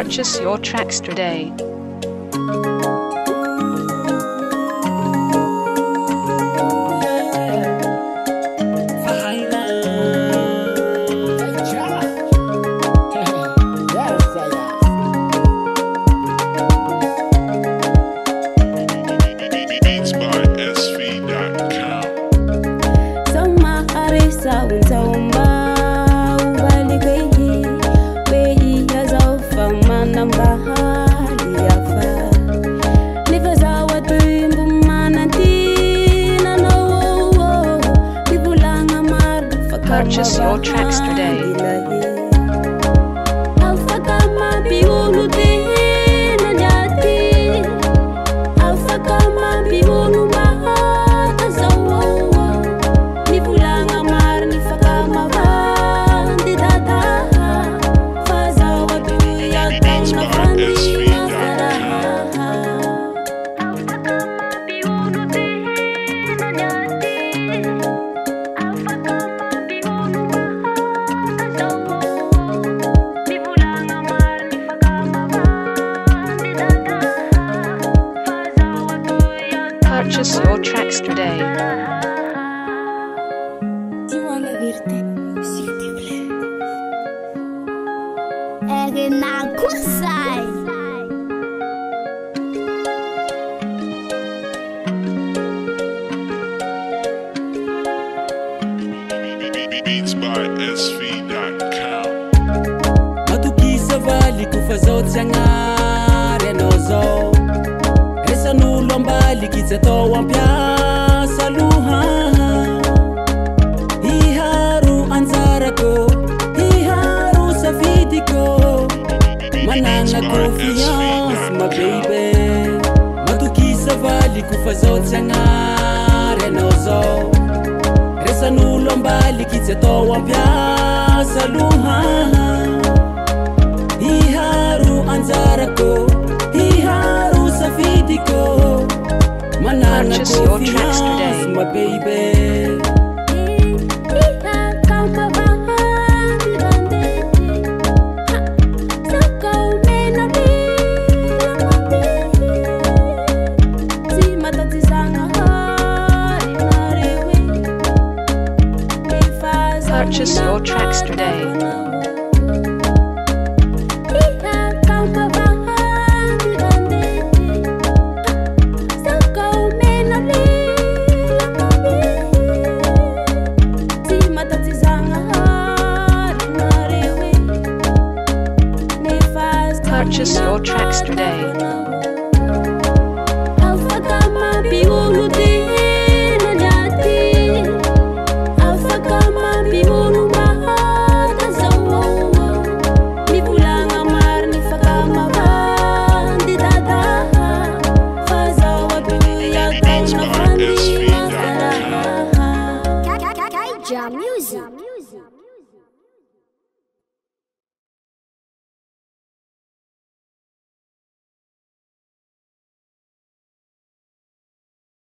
Purchase your tracks today. Purchase your tracks today. Purchase your tracks today. Dis-moi la vérité, s'il te plaît. Erina Kusai. Beats by SV.com. Matukisa vali kufazao tsiagnary anao zao. Resan'olo ambali kitsa atao ampiasa aloha. Hiharo anjarako, hiharo safidiko. Manana confiance ma baby. Matukisa vali kufazao tsiagnary anao zao. Resan'olo ambali kitsa atao ampiasa aloha. Hiharo anjarako, hiharo safidiko. Manana confiance my baby. Purchase your tracks today. Purchase your tracks today.